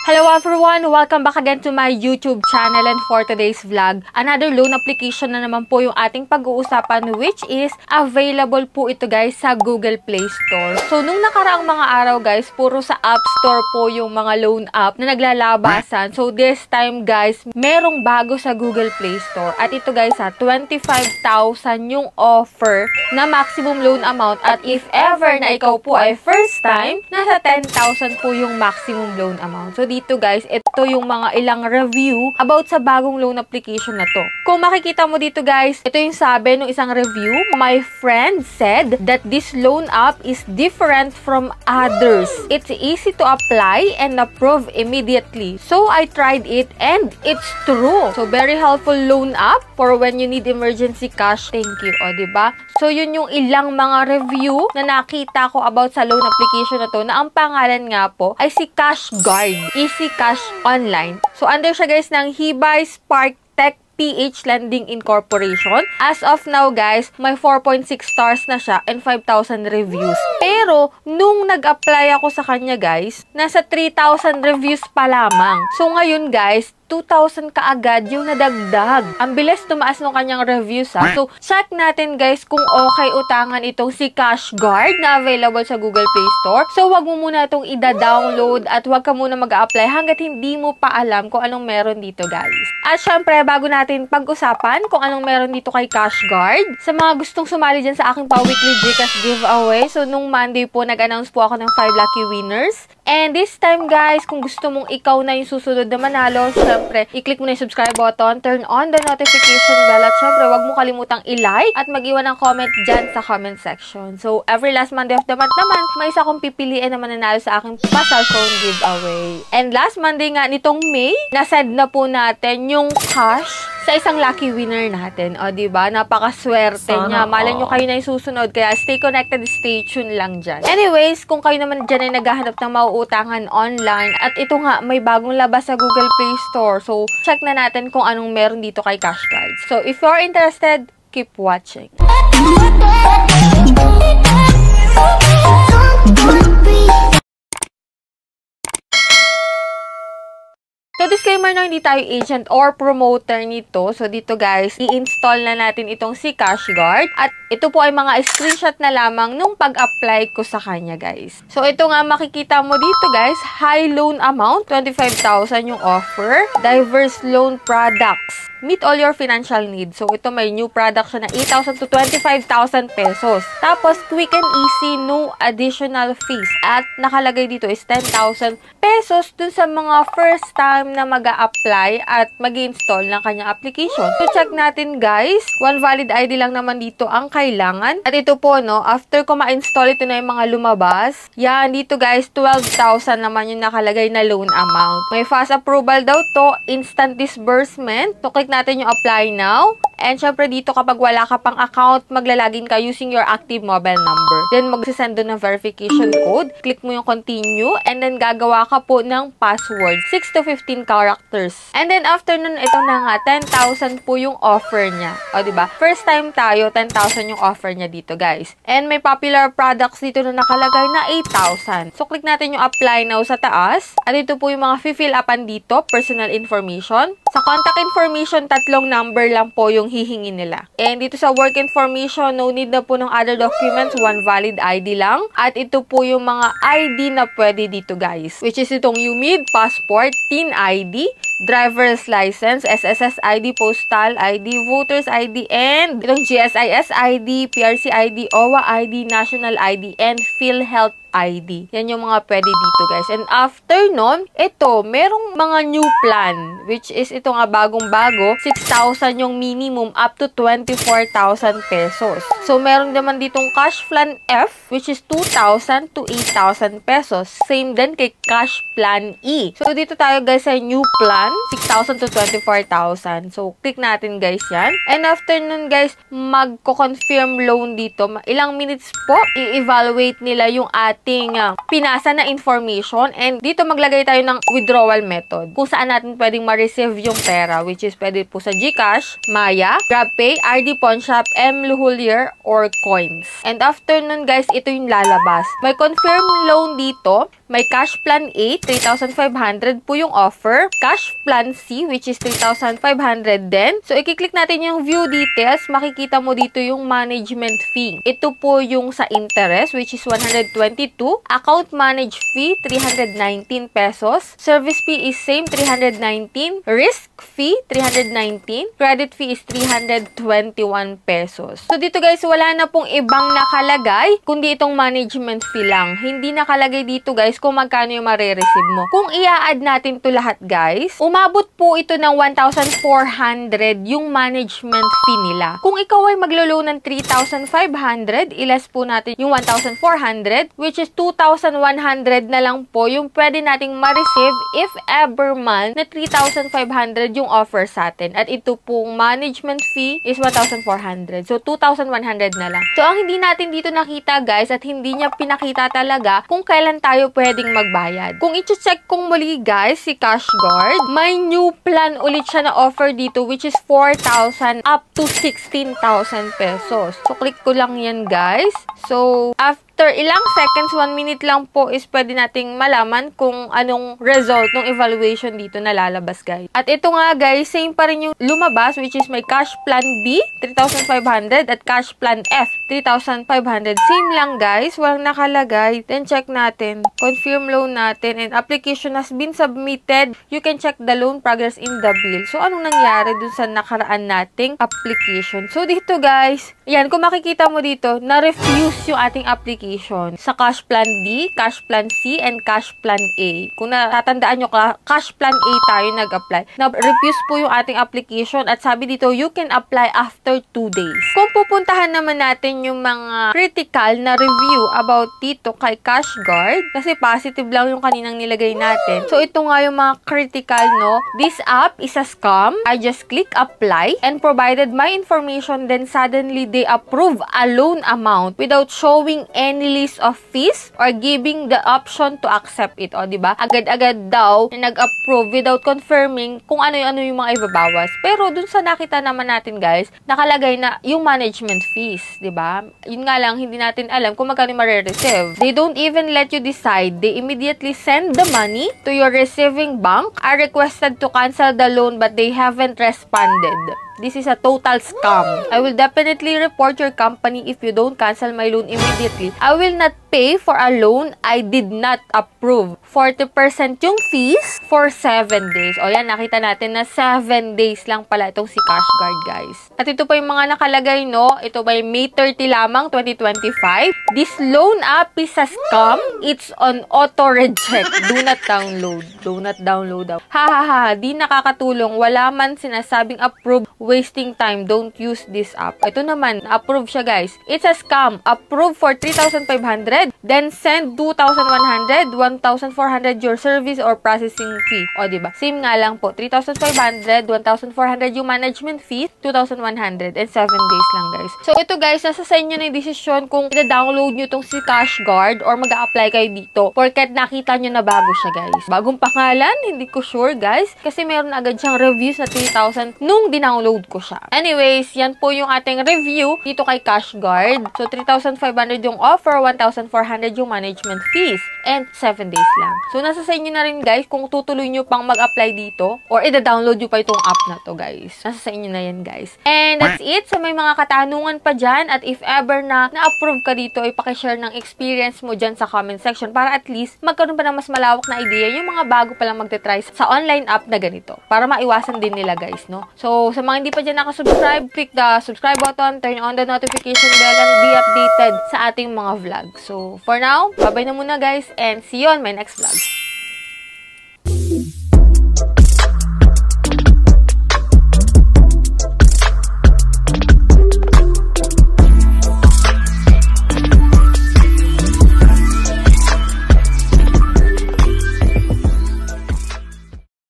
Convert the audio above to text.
Hello everyone! Welcome back again to my YouTube channel, and for today's vlog, another loan application na naman po yung ating pag-uusapan, which is available po ito guys sa Google Play Store. So nung nakaraang mga araw guys, puro sa App Store po yung mga loan app na naglalabasan. So this time guys, merong bago sa Google Play Store. At ito guys 25,000 yung offer na maximum loan amount. At if ever na ikaw po ay first time, nasa 10,000 po yung maximum loan amount. So dito guys, ito yung mga ilang review about sa bagong loan application na to. Kung makikita mo dito guys, ito yung sabi ng isang review. My friend said that this loan app is different from others. It's easy to apply and approve immediately. So I tried it and it's true. So very helpful loan app for when you need emergency cash. Thank you. O, diba? So yun yung ilang mga review na nakita ko about sa loan application na to, na ang pangalan nga po ay si CashGuard. Easy Cash Online. So, under siya guys ng Hibay Spark Tech PH Lending Incorporation. As of now guys, may 4.6 stars na siya and 5,000 reviews. Pero, nung nag-apply ako sa kanya guys, nasa 3,000 reviews pa lamang. So, ngayon guys, 2,000 kaagad yung nadagdag. Ang bilis tumaas ng kanyang reviews ha. So, check natin guys kung okay utangan itong si CashGuard na available sa Google Play Store. So, wag mo muna itong ida-download at wag ka muna mag-a-apply hanggat hindi mo pa alam kung anong meron dito guys. At syempre, bago natin pag-usapan kung anong meron dito kay CashGuard, sa mga gustong sumali dyan sa aking pa-weekly Gcash giveaway, so nung Monday po, nag-announce po ako ng 5 lucky winners. And this time guys, kung gusto mong ikaw na yung susunod na manalo, syempre, i-click mo na yung subscribe button, turn on the notification bell, at syempre, wag mo kalimutang i-like at mag-iwan ng comment dyan sa comment section. So, every last Monday of the month naman, may isa kong pipiliin na mananalo sa aking pa-cellphone giveaway. And last Monday nga nitong May, nasend na po natin yung cash sa isang lucky winner natin. O, diba? Napakaswerte niya. Malay nyo kayo na yung susunod. Kaya stay connected, stay tuned lang dyan. Anyways, kung kayo naman dyan ay naghahanap ng mauutangan online, at ito nga, may bagong labas sa Google Play Store. So, check na natin kung anong meron dito kay CashGuard. So, if you're interested, keep watching. So, disclaimer na hindi tayo agent or promoter nito. So, dito guys, i-install na natin itong si CashGuard. At ito po ay mga screenshot na lamang nung pag-apply ko sa kanya guys. So, ito nga makikita mo dito guys, high loan amount, 25,000 yung offer. Diverse loan products. Meet all your financial needs. So, ito may new product siya na 8,000 to 25,000 pesos. Tapos, quick and easy, no additional fees. At nakalagay dito is 10,000 pesos dun sa mga first time na mag-a-apply at mag-install ng kanyang application. So, check natin guys. One valid ID lang naman dito ang kailangan. At ito po, no, after ko ma-install, ito na yung mga lumabas. Yan, dito guys, 12,000 naman yung nakalagay na loan amount. May fast approval daw to, instant disbursement. So, click natin yung apply now. And syempre dito kapag wala ka pang account, maglalagin ka using your active mobile number. Then magsisend doon ng verification code. Click mo yung continue and then gagawa ka po ng password. 6 to 15 characters. And then after nun, ito na nga, 10,000 po yung offer niya. O diba? First time tayo, 10,000 yung offer niya dito guys. And may popular products dito na nakalagay na 8,000. So click natin yung apply now sa taas. At ito po yung mga fill upan dito, personal information. Sa contact information, 3 number lang po yung hihingi nila. And dito sa work information, no need na po ng other documents, one valid ID lang. At ito po yung mga ID na pwede dito guys. Which is itong UMID, passport, TIN ID, driver's license, SSS ID, postal ID, voters ID, and itong GSIS ID, PRC ID, OWA ID, national ID, and PhilHealth ID. Yan yung mga pwede dito guys. And after nun, ito, merong mga new plan, which is ito nga bagong-bago, 6,000 yung minimum up to 24,000 pesos. So, meron naman ditong Cash Plan F, which is 2,000 to 8,000 pesos. Same din kay Cash Plan E. So, dito tayo guys sa new plan, 6,000 to 24,000. So, click natin guys yan. And after nun guys, magko-confirm loan dito. Ilang minutes po, i-evaluate nila yung ating pinasa na information, and dito maglagay tayo ng withdrawal method kung saan natin pwedeng ma-receive yung pera, which is pwede po sa GCash, Maya, GrabPay, RD Pawnshop, M. Luhulier, or Coins. And after nun guys, ito yung lalabas. May confirm loan dito, May Cash Plan A, 3,500 po yung offer. Cash Plan C, which is 3,500 din. So, i-click natin yung view details. Makikita mo dito yung management fee. Ito po yung sa interest, which is 122. Account manage fee, 319 pesos. Service fee is same, 319. Risk fee, 319. Credit fee is 321 pesos. So, dito guys, wala na pong ibang nakalagay, kundi itong management fee lang. Hindi nakalagay dito guys kung magkano yung marireceive mo. Kung i-add natin to lahat guys, umabot po ito ng 1,400 yung management fee nila. Kung ikaw ay maglo-loan ng 3,500, ilas po natin yung 1,400, which is 2,100 na lang po yung pwede nating ma-receive if ever man na 3,500 yung offer sa atin. At ito pong management fee is 1,400. So, 2,100 na lang. So, ang hindi natin dito nakita guys at hindi niya pinakita talaga kung kailan tayo pwedeng magbayad. Kung i-check kong muli guys, si CashGuard, may new plan ulit siya na offer dito which is 4,000 up to 16,000 pesos. So, click ko lang yan guys. So, after ilang seconds, 1 minute lang po is pwede nating malaman kung anong result ng evaluation dito na lalabas guys. At ito nga guys, same pa rin yung lumabas which is may Cash Plan B, 3,500 at Cash Plan F, 3,500. Same lang guys, walang nakalagay. Then check natin, confirm loan natin and application has been submitted. You can check the loan progress in the bill. So anong nangyari dun sa nakaraan nating application? So dito guys, yan, kung makikita mo dito, na-refuse yung ating application sa Cash Plan D, Cash Plan C, and Cash Plan A. Kung natatandaan nyo, Cash Plan A tayo nag-apply. Na-refuse po yung ating application at sabi dito, you can apply after 2 days. Kung pupuntahan naman natin yung mga critical na review about dito kay CashGuard, kasi positive lang yung kaninang nilagay natin. So, ito nga yung mga critical, no? This app is a scam. I just click apply and provided my information, then suddenly they approve a loan amount without showing any list of fees or giving the option to accept it. O, diba? Agad-agad daw na nag-approve without confirming kung ano yung mga ibabawas. Pero, dun sa nakita naman natin, guys, nakalagay na yung management fees, diba? Yun nga lang, hindi natin alam kung magkano ma-receive. They don't even let you decide. They immediately send the money to your receiving bank. Are requested to cancel the loan but they haven't responded. This is a total scam. I will definitely report your company if you don't cancel my loan immediately. I will not pay for a loan I did not approve. 40% yung fees for 7 days. O yan, nakita natin na 7 days lang pala itong si CashGuard, guys. At ito pa yung mga nakalagay, no? Ito by May 30 lamang, 2025. This loan app is a scam. It's on auto-reject. Do not download. Do not download daw. Ha ha ha, di nakakatulong. Wala man sinasabing approve. Wasting time. Don't use this app. Ito naman, approve siya guys. It's a scam. Approve for 3,500. Then send 2,100, 1,400 your service or processing fee. O diba? Same nga lang po. 3,500, 1,400 yung management fee, 2,100 and 7 days lang guys. So ito guys, nasa sa inyo na yung desisyon kung i-download nyo itong si CashGuard or mag-a-apply kayo dito. Porket nakita nyo na bago siya guys. Bagong pangalan, hindi ko sure guys. Kasi meron agad siyang reviews na 3,000 nung dinownload ko siya. Anyways, yan po yung ating review dito kay CashGuard. So, 3,500 yung offer, 1,400 yung management fees, and 7 days lang. So, nasa sa inyo na rin guys kung tutuloy nyo pang mag-apply dito or i-download nyo pa itong app na to guys. Nasa sa inyo na yan guys. And that's it. Sa may mga katanungan pa dyan at if ever na na-approve ka dito, ipakishare ng experience mo dyan sa comment section para at least magkaroon pa ng mas malawak na idea yung mga bago palang magte-try sa online app na ganito. Para maiwasan din nila guys, no? So, sa mga hindi pa dyan nakasubscribe, click the subscribe button, turn on the notification bell, and be updated sa ating mga vlog. So, for now, bye-bye na muna guys, and see you on my next vlog.